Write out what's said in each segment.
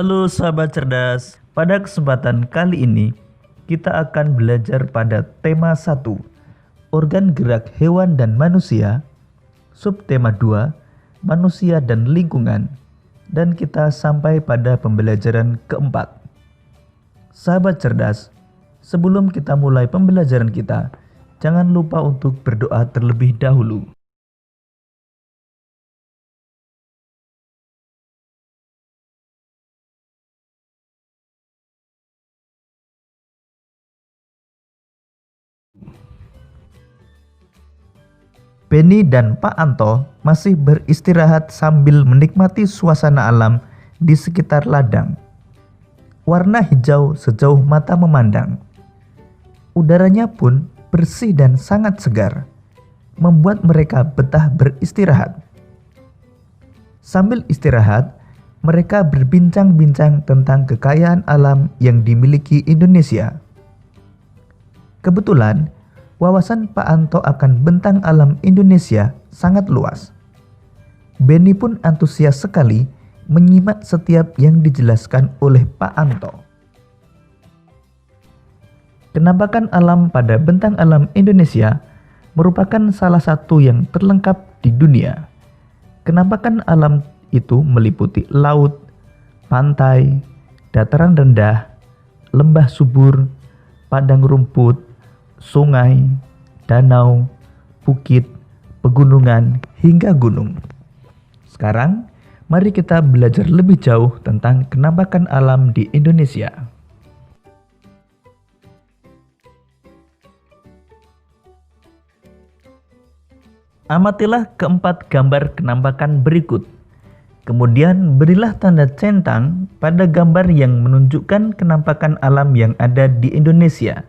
Halo sahabat cerdas, pada kesempatan kali ini kita akan belajar pada tema 1, organ gerak hewan dan manusia, subtema 2, manusia dan lingkungan, dan kita sampai pada pembelajaran keempat. Sahabat cerdas, sebelum kita mulai pembelajaran kita, jangan lupa untuk berdoa terlebih dahulu. Benny dan Pak Anto masih beristirahat sambil menikmati suasana alam di sekitar ladang. Warna hijau sejauh mata memandang. Udaranya pun bersih dan sangat segar, membuat mereka betah beristirahat. Sambil istirahat, mereka berbincang-bincang tentang kekayaan alam yang dimiliki Indonesia. Kebetulan, wawasan Pak Anto akan bentang alam Indonesia sangat luas. Benny pun antusias sekali menyimak setiap yang dijelaskan oleh Pak Anto. Penampakan alam pada bentang alam Indonesia merupakan salah satu yang terlengkap di dunia. Penampakan alam itu meliputi laut, pantai, dataran rendah, lembah subur, padang rumput, sungai, danau, bukit, pegunungan, hingga gunung. Sekarang, mari kita belajar lebih jauh tentang penampakan alam di Indonesia. Amatilah keempat gambar penampakan berikut. Kemudian berilah tanda centang pada gambar yang menunjukkan penampakan alam yang ada di Indonesia.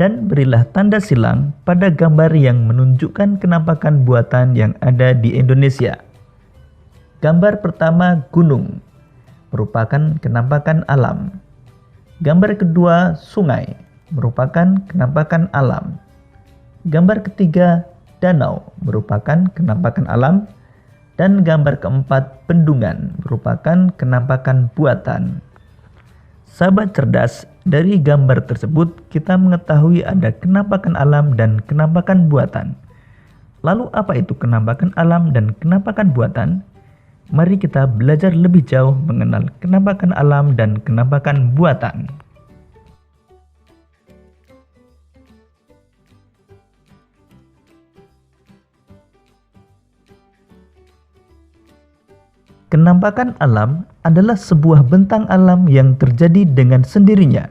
Dan berilah tanda silang pada gambar yang menunjukkan penampakan buatan yang ada di Indonesia. Gambar pertama gunung, merupakan penampakan alam. Gambar kedua sungai, merupakan penampakan alam. Gambar ketiga danau, merupakan penampakan alam. Dan gambar keempat bendungan, merupakan penampakan buatan. Sahabat cerdas, dari gambar tersebut kita mengetahui ada penampakan alam dan penampakan buatan. Lalu apa itu penampakan alam dan penampakan buatan? Mari kita belajar lebih jauh mengenal penampakan alam dan penampakan buatan. Penampakan alam adalah sebuah bentang alam yang terjadi dengan sendirinya.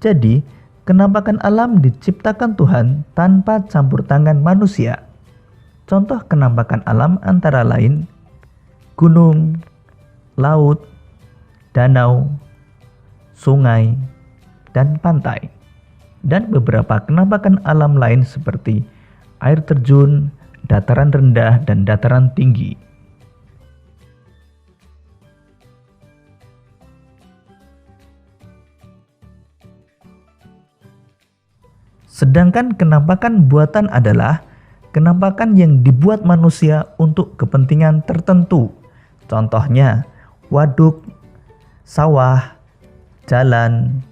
Jadi, penampakan alam diciptakan Tuhan tanpa campur tangan manusia. Contoh penampakan alam antara lain gunung, laut, danau, sungai, dan pantai. Dan beberapa penampakan alam lain seperti air terjun, dataran rendah, dan dataran tinggi. Sedangkan penampakan buatan adalah penampakan yang dibuat manusia untuk kepentingan tertentu. Contohnya, waduk, sawah, jalan,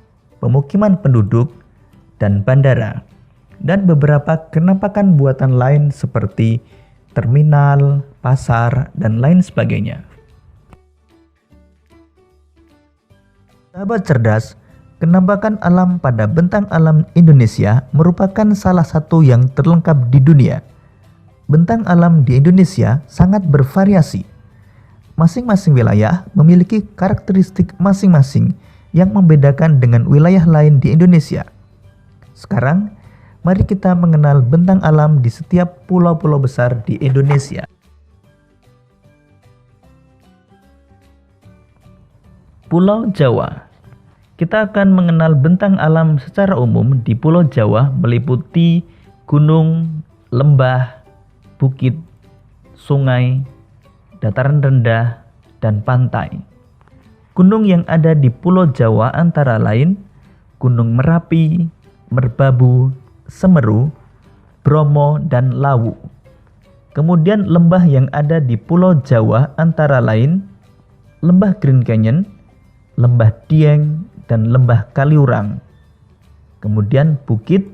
pemukiman penduduk, dan bandara. Dan beberapa penampakan buatan lain seperti terminal, pasar, dan lain sebagainya. Sahabat cerdas, penampakan alam pada bentang alam Indonesia merupakan salah satu yang terlengkap di dunia. Bentang alam di Indonesia sangat bervariasi. Masing-masing wilayah memiliki karakteristik masing-masing yang membedakan dengan wilayah lain di Indonesia. Sekarang, mari kita mengenal bentang alam di setiap pulau-pulau besar di Indonesia. Pulau Jawa. Kita akan mengenal bentang alam secara umum di Pulau Jawa meliputi gunung, lembah, bukit, sungai, dataran rendah, dan pantai. Gunung yang ada di Pulau Jawa antara lain Gunung Merapi, Merbabu, Semeru, Bromo, dan Lawu. Kemudian lembah yang ada di Pulau Jawa antara lain Lembah Grand Canyon, Lembah Dieng, dan Lembah Kaliurang. Kemudian bukit,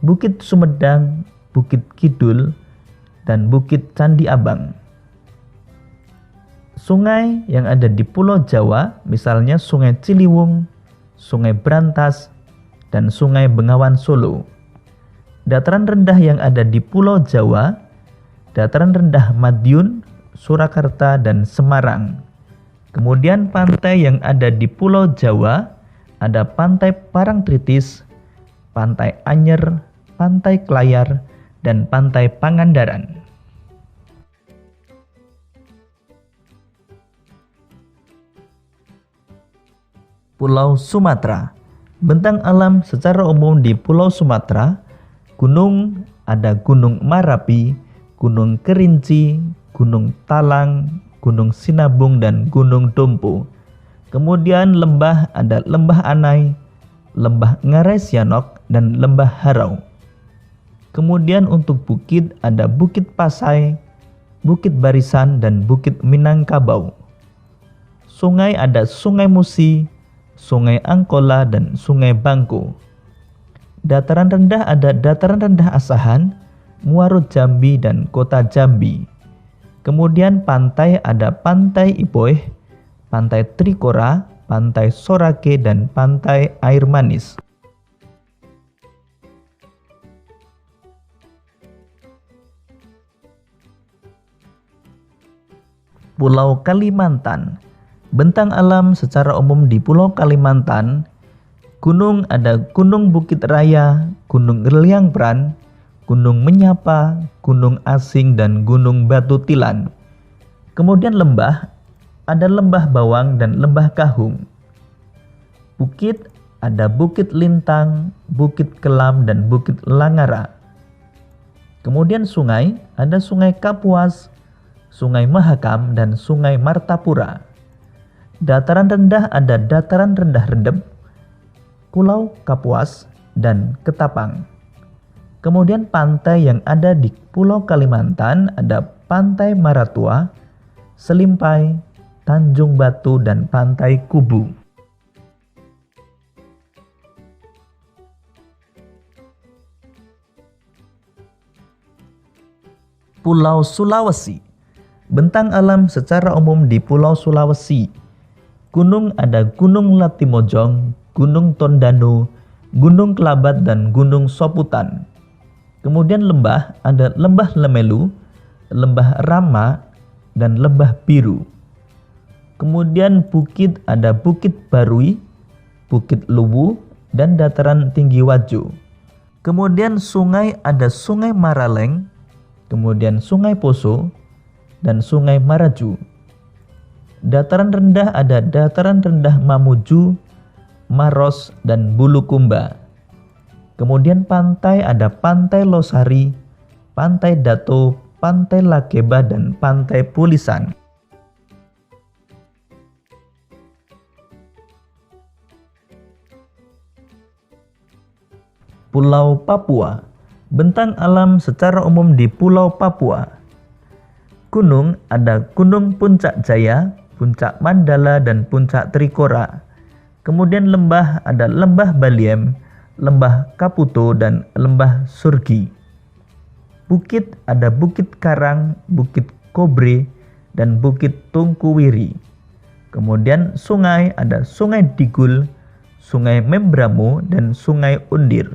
Bukit Sumedang, Bukit Kidul, dan Bukit Candi Abang. Sungai yang ada di Pulau Jawa, misalnya Sungai Ciliwung, Sungai Brantas, dan Sungai Bengawan Solo. Dataran rendah yang ada di Pulau Jawa, dataran rendah Madiun, Surakarta, dan Semarang. Kemudian pantai yang ada di Pulau Jawa, ada Pantai Parangtritis, Pantai Anyer, Pantai Klayar, dan Pantai Pangandaran. Pulau Sumatera. Bentang alam secara umum di Pulau Sumatera, gunung ada Gunung Marapi, Gunung Kerinci, Gunung Talang, Gunung Sinabung, dan Gunung Dompo. Kemudian lembah ada Lembah Anai, Lembah Ngarai Sianok, dan Lembah Harau. Kemudian untuk bukit ada Bukit Pasai, Bukit Barisan, dan Bukit Minangkabau. Sungai ada Sungai Musi, Sungai Angkola, dan Sungai Bangko. Dataran rendah ada Dataran rendah Asahan, Muaro Jambi, dan Kota Jambi. Kemudian pantai ada Pantai Ipoeh, Pantai Trikora, Pantai Sorake, dan Pantai Air Manis. Pulau Kalimantan. Bentang alam secara umum di Pulau Kalimantan, gunung ada Gunung Bukit Raya, Gunung Liangpran, Gunung Menyapa, Gunung Asing, dan Gunung Batu Tilan. Kemudian lembah, ada Lembah Bawang dan Lembah Kahung. Bukit, ada Bukit Lintang, Bukit Kelam, dan Bukit Langara. Kemudian sungai, ada Sungai Kapuas, Sungai Mahakam, dan Sungai Martapura. Dataran rendah ada Dataran rendah Redep, Pulau Kapuas, dan Ketapang. Kemudian pantai yang ada di Pulau Kalimantan ada Pantai Maratua, Selimpai, Tanjung Batu, dan Pantai Kubu. Pulau Sulawesi. Bentang alam secara umum di Pulau Sulawesi. Gunung ada Gunung Latimojong, Gunung Tondano, Gunung Kelabat, dan Gunung Soputan. Kemudian lembah ada Lembah Lemelu, Lembah Rama, dan Lembah Biru. Kemudian bukit ada Bukit Barui, Bukit Luwu, dan Dataran Tinggi Wajo. Kemudian sungai ada Sungai Maraleng, kemudian Sungai Poso, dan Sungai Maraju. Dataran rendah ada Dataran rendah Mamuju, Maros, dan Bulukumba. Kemudian pantai ada Pantai Losari, Pantai Dato, Pantai Lakeba, dan Pantai Pulisan. Pulau Papua. Bentang alam secara umum di Pulau Papua. Gunung ada Gunung Puncak Jaya, Puncak Mandala, dan Puncak Trikora. Kemudian lembah ada Lembah Baliem, Lembah Kaputo, dan Lembah Surgi. Bukit ada Bukit Karang, Bukit Kobre, dan Bukit Tungkuwiri. Kemudian sungai ada Sungai Digul, Sungai Membramo, dan Sungai Undir.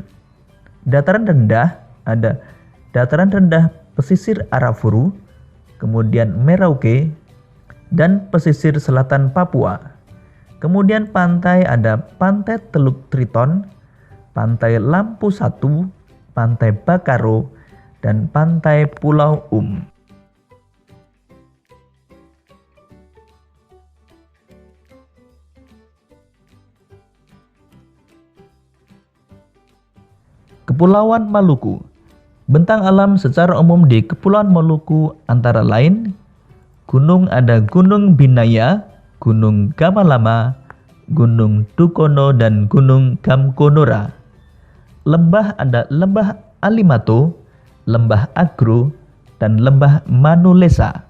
Dataran rendah ada Dataran rendah pesisir Arafuru, kemudian Merauke, dan pesisir selatan Papua. Kemudian pantai ada Pantai Teluk Triton, Pantai Lampu Satu, Pantai Bakaro, dan Pantai Pulau Kepulauan Maluku. Bentang alam secara umum di Kepulauan Maluku antara lain gunung ada Gunung Binaya, Gunung Gamalama, Gunung Dukono, dan Gunung Gamkonora. Lembah ada Lembah Alimato, Lembah Agro, dan Lembah Manulesa.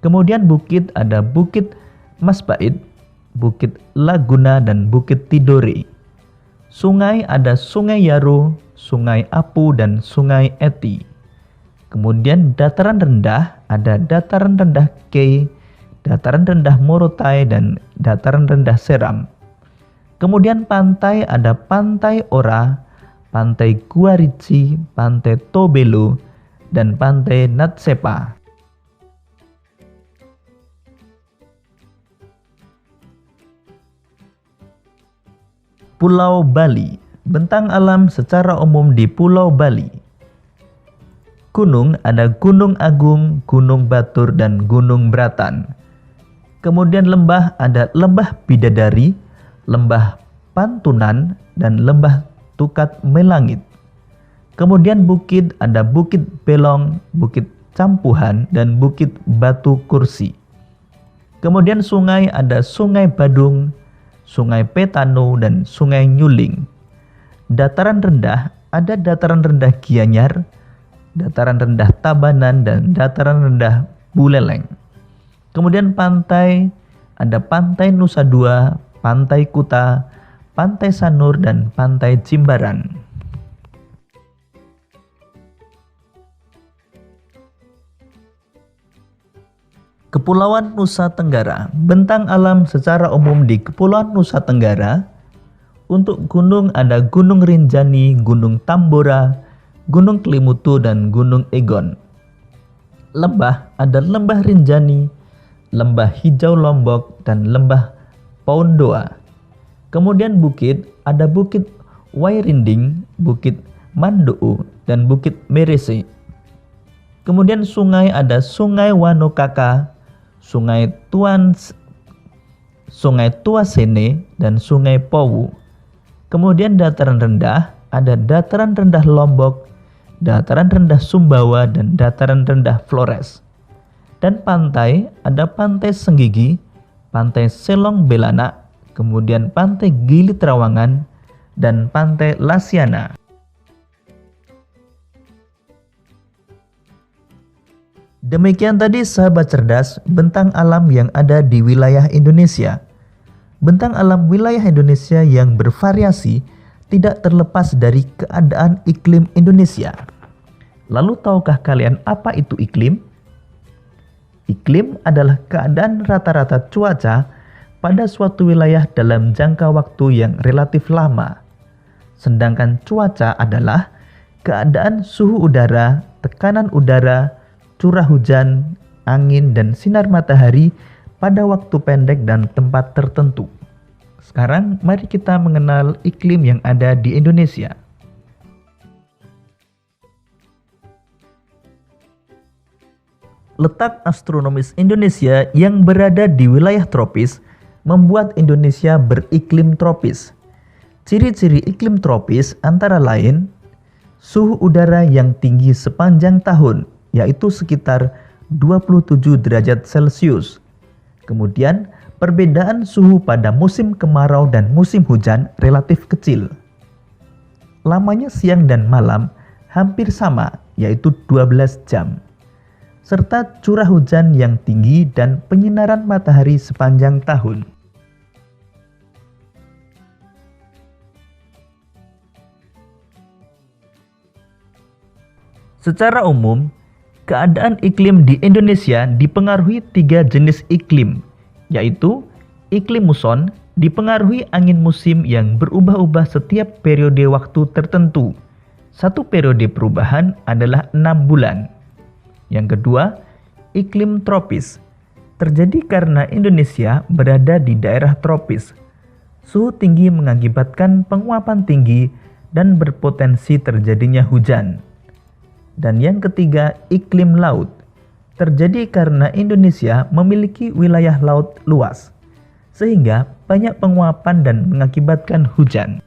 Kemudian bukit ada Bukit Masbait, Bukit Laguna, dan Bukit Tidore. Sungai ada Sungai Yaro, Sungai Apu, dan Sungai Eti. Kemudian dataran rendah ada dataran rendah Kei, dataran rendah Morotai, dan dataran rendah Seram. Kemudian pantai ada Pantai Ora, Pantai Guarici, Pantai Tobelo, dan Pantai Natsepa. Pulau Bali. Bentang alam secara umum di Pulau Bali. Gunung ada Gunung Agung, Gunung Batur, dan Gunung Bratan. Kemudian lembah ada Lembah Bidadari, Lembah Pantunan, dan Lembah Tukat Melangit. Kemudian bukit ada Bukit Belong, Bukit Campuhan, dan Bukit Batu Kursi. Kemudian sungai ada Sungai Badung, Sungai Petano, dan Sungai Nyuling. Dataran rendah ada dataran rendah Gianyar, dataran rendah Tabanan, dan dataran rendah Buleleng. Kemudian pantai ada Pantai Nusa Dua, Pantai Kuta, Pantai Sanur, dan Pantai Jimbaran. Kepulauan Nusa Tenggara. Bentang alam secara umum di Kepulauan Nusa Tenggara. Untuk gunung ada Gunung Rinjani, Gunung Tambora, Gunung Kelimutu, dan Gunung Egon. Lembah ada Lembah Rinjani, Lembah Hijau Lombok, dan Lembah Poundoa. Kemudian bukit ada Bukit Wairinding, Bukit Manduu, dan Bukit Merese. Kemudian sungai ada Sungai Wanokaka, Sungai Tuasene, dan Sungai Powu. Kemudian dataran rendah ada dataran rendah Lombok, dataran rendah Sumbawa, dan dataran rendah Flores. Dan pantai ada Pantai Senggigi, Pantai Selong Belana, kemudian Pantai Gili Trawangan, dan Pantai Lasiana. Demikian tadi sahabat cerdas, bentang alam yang ada di wilayah Indonesia. Bentang alam wilayah Indonesia yang bervariasi tidak terlepas dari keadaan iklim Indonesia. Lalu tahukah kalian apa itu iklim? Iklim adalah keadaan rata-rata cuaca pada suatu wilayah dalam jangka waktu yang relatif lama. Sedangkan cuaca adalah keadaan suhu udara, tekanan udara, curah hujan, angin, dan sinar matahari pada waktu pendek dan tempat tertentu. Sekarang mari kita mengenal iklim yang ada di Indonesia. Letak astronomis Indonesia yang berada di wilayah tropis membuat Indonesia beriklim tropis. Ciri-ciri iklim tropis antara lain suhu udara yang tinggi sepanjang tahun, yaitu sekitar 27 derajat Celcius. Kemudian, perbedaan suhu pada musim kemarau dan musim hujan relatif kecil. Lamanya siang dan malam hampir sama, yaitu 12 jam. Serta curah hujan yang tinggi dan penyinaran matahari sepanjang tahun. Secara umum, keadaan iklim di Indonesia dipengaruhi 3 jenis iklim, yaitu iklim muson dipengaruhi angin musim yang berubah-ubah setiap periode waktu tertentu. Satu periode perubahan adalah 6 bulan. Yang kedua, iklim tropis terjadi karena Indonesia berada di daerah tropis. Suhu tinggi mengakibatkan penguapan tinggi dan berpotensi terjadinya hujan. Dan yang ketiga, iklim laut terjadi karena Indonesia memiliki wilayah laut luas, sehingga banyak penguapan dan mengakibatkan hujan.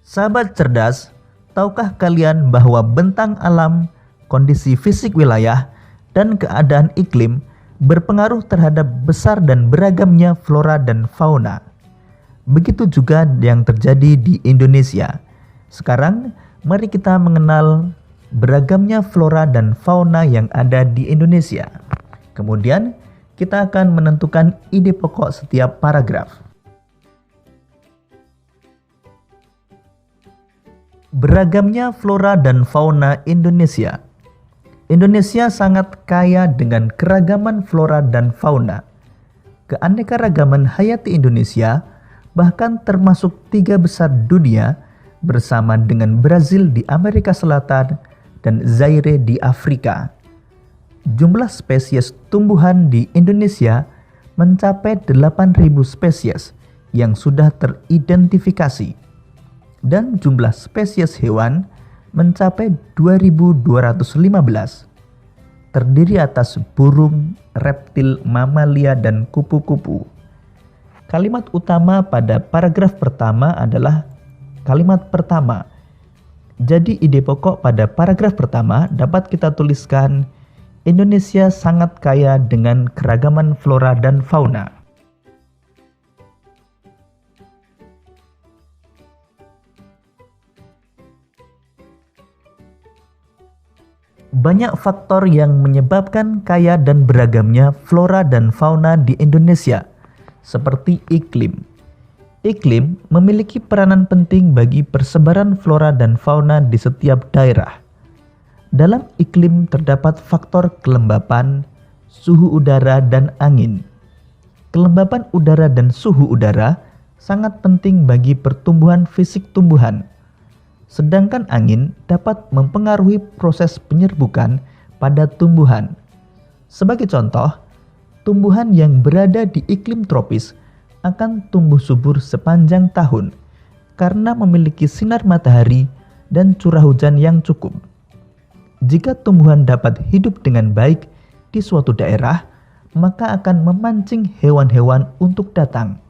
Sahabat cerdas, tahukah kalian bahwa bentang alam, kondisi fisik wilayah, dan keadaan iklim berpengaruh terhadap besar dan beragamnya flora dan fauna? Begitu juga yang terjadi di Indonesia. Sekarang, mari kita mengenal beragamnya flora dan fauna yang ada di Indonesia. Kemudian, kita akan menentukan ide pokok setiap paragraf. Beragamnya flora dan fauna Indonesia. Indonesia sangat kaya dengan keragaman flora dan fauna. Keanekaragaman hayati Indonesia bahkan termasuk 3 besar dunia bersama dengan Brazil di Amerika Selatan dan Zaire di Afrika. Jumlah spesies tumbuhan di Indonesia mencapai 8.000 spesies yang sudah teridentifikasi, dan jumlah spesies hewan mencapai 2.215, terdiri atas burung, reptil, mamalia, dan kupu-kupu. Kalimat utama pada paragraf pertama adalah kalimat pertama. Jadi ide pokok pada paragraf pertama dapat kita tuliskan, Indonesia sangat kaya dengan keragaman flora dan fauna. Banyak faktor yang menyebabkan kaya dan beragamnya flora dan fauna di Indonesia, seperti iklim. Iklim memiliki peranan penting bagi persebaran flora dan fauna di setiap daerah. Dalam iklim terdapat faktor kelembapan, suhu udara, dan angin. Kelembapan udara dan suhu udara sangat penting bagi pertumbuhan fisik tumbuhan. Sedangkan angin dapat mempengaruhi proses penyerbukan pada tumbuhan. Sebagai contoh, tumbuhan yang berada di iklim tropis akan tumbuh subur sepanjang tahun karena memiliki sinar matahari dan curah hujan yang cukup. Jika tumbuhan dapat hidup dengan baik di suatu daerah, maka akan memancing hewan-hewan untuk datang,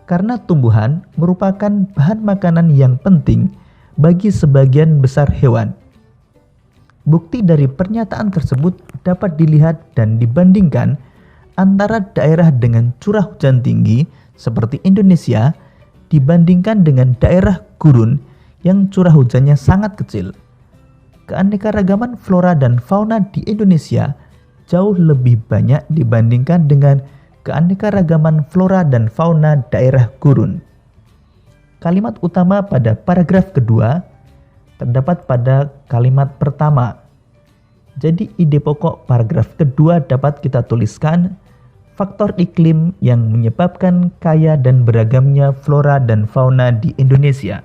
karena tumbuhan merupakan bahan makanan yang penting bagi sebagian besar hewan. Bukti dari pernyataan tersebut dapat dilihat dan dibandingkan antara daerah dengan curah hujan tinggi seperti Indonesia dibandingkan dengan daerah gurun yang curah hujannya sangat kecil. Keanekaragaman flora dan fauna di Indonesia jauh lebih banyak dibandingkan dengan keanekaragaman flora dan fauna daerah gurun. Kalimat utama pada paragraf kedua terdapat pada kalimat pertama. Jadi ide pokok paragraf kedua dapat kita tuliskan, faktor iklim yang menyebabkan kaya dan beragamnya flora dan fauna di Indonesia.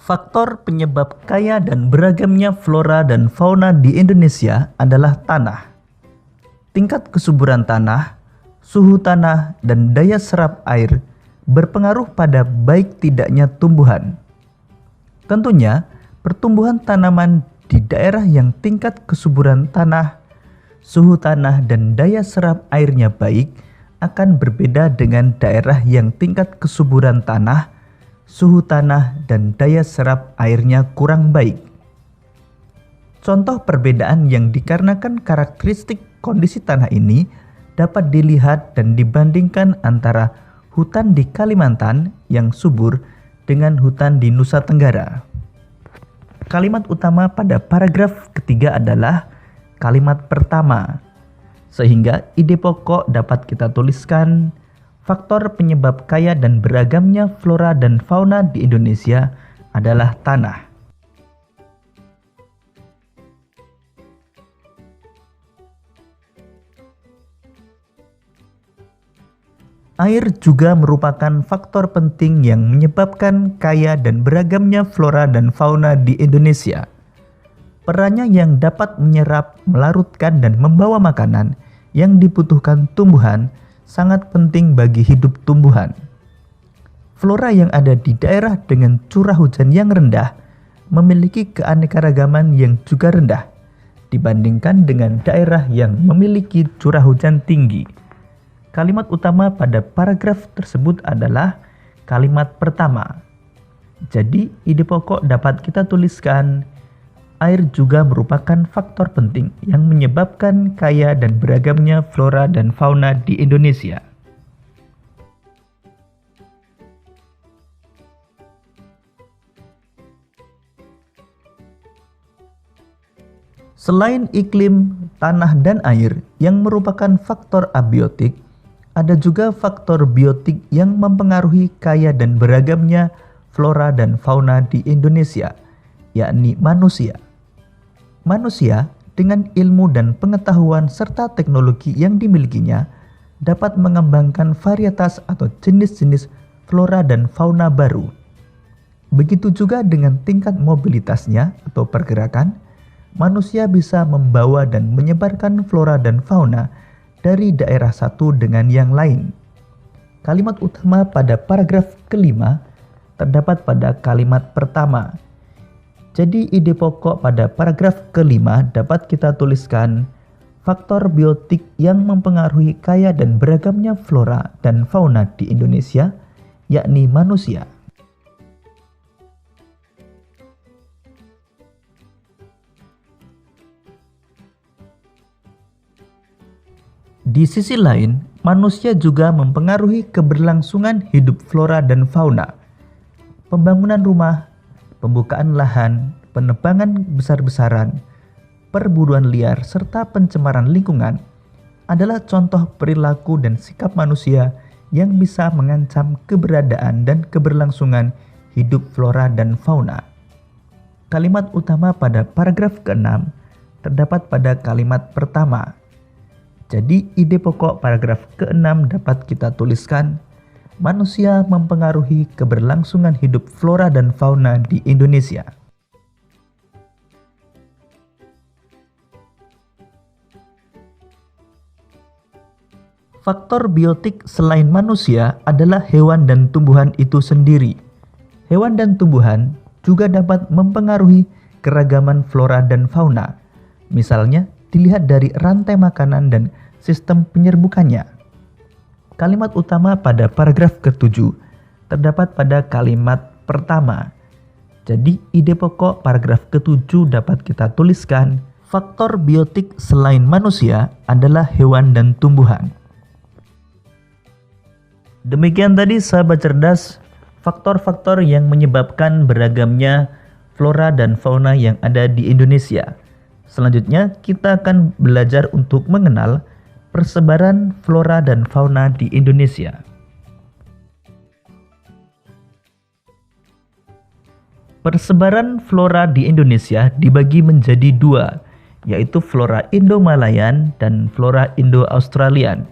Faktor penyebab kaya dan beragamnya flora dan fauna di Indonesia adalah tanah. Tingkat kesuburan tanah, suhu tanah, dan daya serap air berpengaruh pada baik tidaknya tumbuhan. Tentunya, pertumbuhan tanaman di daerah yang tingkat kesuburan tanah, suhu tanah, dan daya serap airnya baik akan berbeda dengan daerah yang tingkat kesuburan tanah, suhu tanah, dan daya serap airnya kurang baik. Contoh perbedaan yang dikarenakan karakteristik kondisi tanah ini dapat dilihat dan dibandingkan antara hutan di Kalimantan yang subur dengan hutan di Nusa Tenggara. Kalimat utama pada paragraf ketiga adalah kalimat pertama, sehingga ide pokok dapat kita tuliskan, faktor penyebab kaya dan beragamnya flora dan fauna di Indonesia adalah tanah. Air juga merupakan faktor penting yang menyebabkan kaya dan beragamnya flora dan fauna di Indonesia. Perannya yang dapat menyerap, melarutkan, dan membawa makanan yang dibutuhkan tumbuhan sangat penting bagi hidup tumbuhan. Flora yang ada di daerah dengan curah hujan yang rendah memiliki keanekaragaman yang juga rendah dibandingkan dengan daerah yang memiliki curah hujan tinggi. Kalimat utama pada paragraf tersebut adalah kalimat pertama. Jadi, ide pokok dapat kita tuliskan, air juga merupakan faktor penting yang menyebabkan kaya dan beragamnya flora dan fauna di Indonesia. Selain iklim, tanah, dan air yang merupakan faktor abiotik, ada juga faktor biotik yang mempengaruhi kaya dan beragamnya flora dan fauna di Indonesia, yakni manusia. Manusia dengan ilmu dan pengetahuan serta teknologi yang dimilikinya dapat mengembangkan varietas atau jenis-jenis flora dan fauna baru. Begitu juga dengan tingkat mobilitasnya atau pergerakan, manusia bisa membawa dan menyebarkan flora dan fauna dari daerah satu dengan yang lain. Kalimat utama pada paragraf kelima terdapat pada kalimat pertama. Jadi ide pokok pada paragraf kelima dapat kita tuliskan faktor biotik yang mempengaruhi kaya dan beragamnya flora dan fauna di Indonesia, yakni manusia. Di sisi lain, manusia juga mempengaruhi keberlangsungan hidup flora dan fauna. Pembangunan rumah, pembukaan lahan, penebangan besar-besaran, perburuan liar, serta pencemaran lingkungan adalah contoh perilaku dan sikap manusia yang bisa mengancam keberadaan dan keberlangsungan hidup flora dan fauna. Kalimat utama pada paragraf ke-6 terdapat pada kalimat pertama. Jadi ide pokok paragraf ke-6 dapat kita tuliskan, manusia mempengaruhi keberlangsungan hidup flora dan fauna di Indonesia. Faktor biotik selain manusia adalah hewan dan tumbuhan itu sendiri. Hewan dan tumbuhan juga dapat mempengaruhi keragaman flora dan fauna. Misalnya, dilihat dari rantai makanan dan sistem penyerbukannya. Kalimat utama pada paragraf ke-7 terdapat pada kalimat pertama. Jadi ide pokok paragraf ke-7 dapat kita tuliskan, faktor biotik selain manusia adalah hewan dan tumbuhan. Demikian tadi sahabat cerdas, faktor-faktor yang menyebabkan beragamnya flora dan fauna yang ada di Indonesia. Selanjutnya kita akan belajar untuk mengenal persebaran flora dan fauna di Indonesia. Persebaran flora di Indonesia dibagi menjadi dua, yaitu flora Indo-Malayan dan flora Indo-Australian.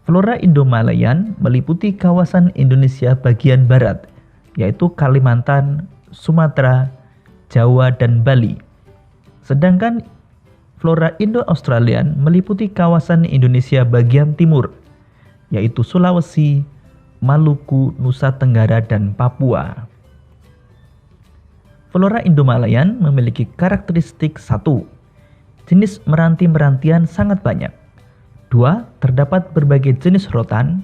Flora Indo-Malayan meliputi kawasan Indonesia bagian barat, yaitu Kalimantan, Sumatera, Jawa, dan Bali. Sedangkan flora Indo-Australian meliputi kawasan Indonesia bagian timur, yaitu Sulawesi, Maluku, Nusa Tenggara, dan Papua. Flora Indo-Malayan memiliki karakteristik 1. Jenis meranti-merantian sangat banyak. 2. Terdapat berbagai jenis rotan.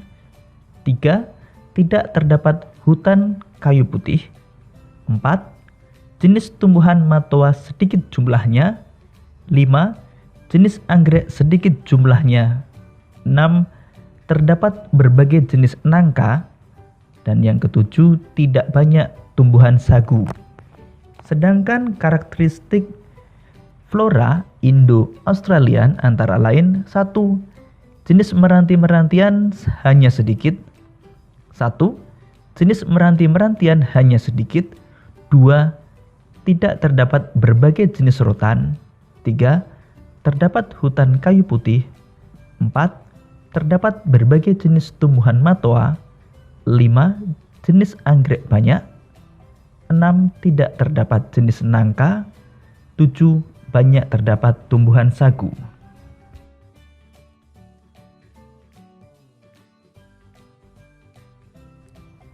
3. Tidak terdapat hutan kayu putih. 4. Jenis tumbuhan matoa sedikit jumlahnya. 5. Jenis anggrek sedikit jumlahnya. 6. Terdapat berbagai jenis nangka. Dan yang ke-7, tidak banyak tumbuhan sagu. Sedangkan karakteristik flora Indo-Australian antara lain 1. Jenis meranti-merantian hanya sedikit. 1. Jenis meranti-merantian hanya sedikit. 2. Tidak terdapat berbagai jenis rotan. 3. Terdapat hutan kayu putih. 4. Terdapat berbagai jenis tumbuhan matoa. 5. Jenis anggrek banyak. 6. Tidak terdapat jenis nangka. 7. Banyak terdapat tumbuhan sagu.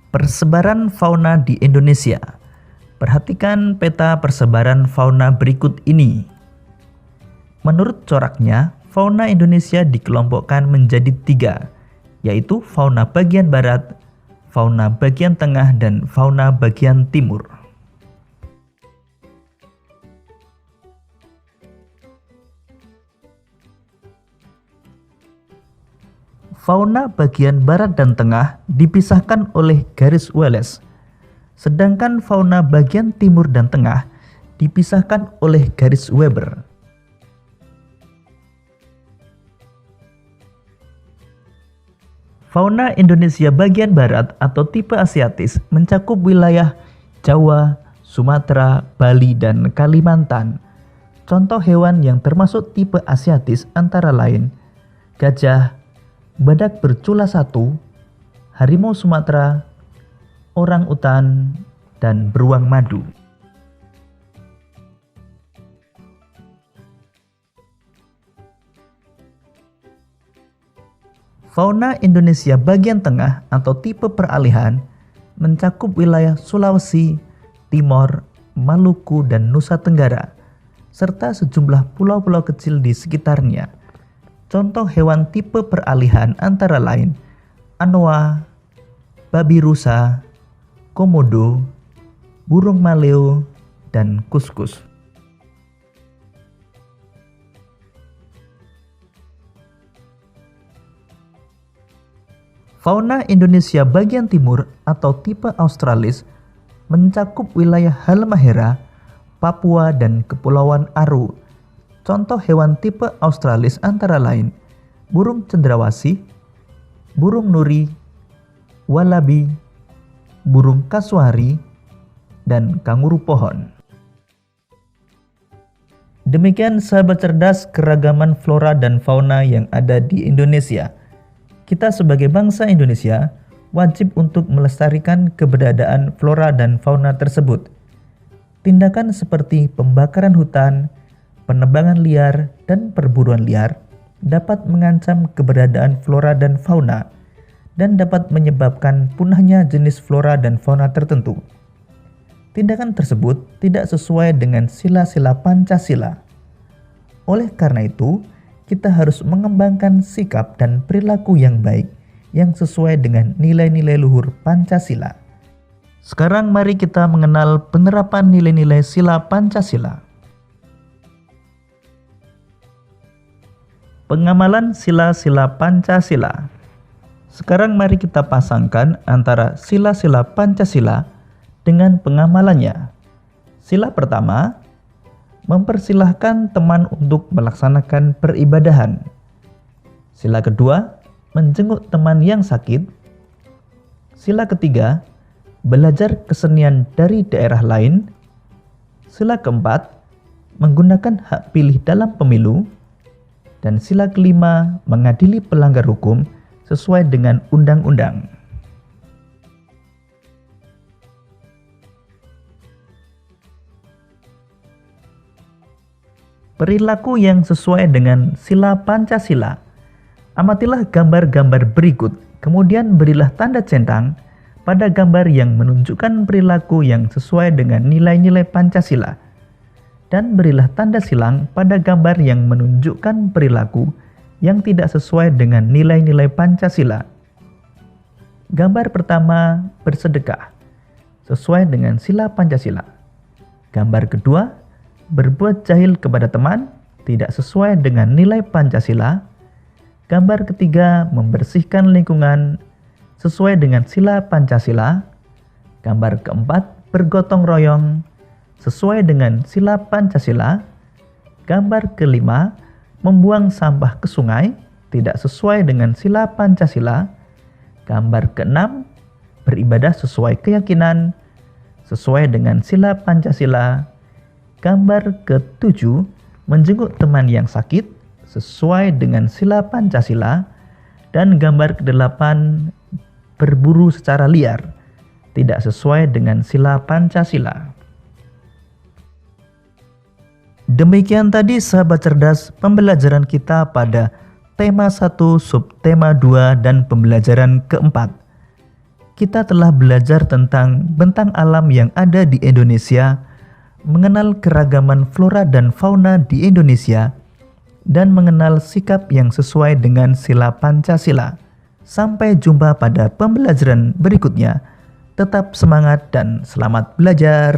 Persebaran fauna di Indonesia. Perhatikan peta persebaran fauna berikut ini. Menurut coraknya, fauna Indonesia dikelompokkan menjadi 3, yaitu fauna bagian barat, fauna bagian tengah, dan fauna bagian timur. Fauna bagian barat dan tengah dipisahkan oleh garis Wallace, sedangkan fauna bagian timur dan tengah dipisahkan oleh garis Weber. Fauna Indonesia bagian barat atau tipe Asiatis mencakup wilayah Jawa, Sumatera, Bali, dan Kalimantan. Contoh hewan yang termasuk tipe Asiatis antara lain gajah, badak bercula satu, harimau Sumatera, orang utan, dan beruang madu. Fauna Indonesia bagian tengah atau tipe peralihan mencakup wilayah Sulawesi, Timor, Maluku, dan Nusa Tenggara, serta sejumlah pulau-pulau kecil di sekitarnya. Contoh hewan tipe peralihan antara lain anoa, babi rusa, komodo, burung maleo, dan kuskus. Fauna Indonesia bagian timur atau tipe Australis mencakup wilayah Halmahera, Papua, dan Kepulauan Aru. Contoh hewan tipe Australis antara lain burung cendrawasih, burung nuri, walabi, burung kasuari, dan kanguru pohon. Demikian sahabat cerdas keragaman flora dan fauna yang ada di Indonesia. Kita sebagai bangsa Indonesia wajib untuk melestarikan keberadaan flora dan fauna tersebut. Tindakan seperti pembakaran hutan, penebangan liar, dan perburuan liar dapat mengancam keberadaan flora dan fauna dan dapat menyebabkan punahnya jenis flora dan fauna tertentu. Tindakan tersebut tidak sesuai dengan sila-sila Pancasila. Oleh karena itu, kita harus mengembangkan sikap dan perilaku yang baik yang sesuai dengan nilai-nilai luhur Pancasila. Sekarang mari kita mengenal penerapan nilai-nilai sila Pancasila. Pengamalan sila-sila Pancasila. Sekarang mari kita pasangkan antara sila-sila Pancasila dengan pengamalannya. Sila pertama, mempersilahkan teman untuk melaksanakan peribadahan. Sila kedua, menjenguk teman yang sakit. Sila ketiga, belajar kesenian dari daerah lain. Sila keempat, menggunakan hak pilih dalam pemilu. Dan sila kelima, mengadili pelanggar hukum sesuai dengan undang-undang. Perilaku yang sesuai dengan sila Pancasila. Amatilah gambar-gambar berikut, kemudian berilah tanda centang pada gambar yang menunjukkan perilaku yang sesuai dengan nilai-nilai Pancasila. Dan berilah tanda silang pada gambar yang menunjukkan perilaku yang tidak sesuai dengan nilai-nilai Pancasila. Gambar pertama, bersedekah, sesuai dengan sila Pancasila. Gambar kedua, berbuat jahil kepada teman, tidak sesuai dengan nilai Pancasila. Gambar ketiga, membersihkan lingkungan, sesuai dengan sila Pancasila. Gambar keempat, bergotong royong, sesuai dengan sila Pancasila. Gambar kelima, membuang sampah ke sungai, tidak sesuai dengan sila Pancasila. Gambar keenam, beribadah sesuai keyakinan, sesuai dengan sila Pancasila. Gambar ketujuh, menjenguk teman yang sakit, sesuai dengan sila Pancasila. Dan gambar kedelapan, berburu secara liar, tidak sesuai dengan sila Pancasila. Demikian tadi sahabat cerdas pembelajaran kita pada tema 1, subtema 2, dan pembelajaran keempat. Kita telah belajar tentang bentang alam yang ada di Indonesia, mengenal keragaman flora dan fauna di Indonesia, dan mengenal sikap yang sesuai dengan sila Pancasila. Sampai jumpa pada pembelajaran berikutnya. Tetap semangat dan selamat belajar.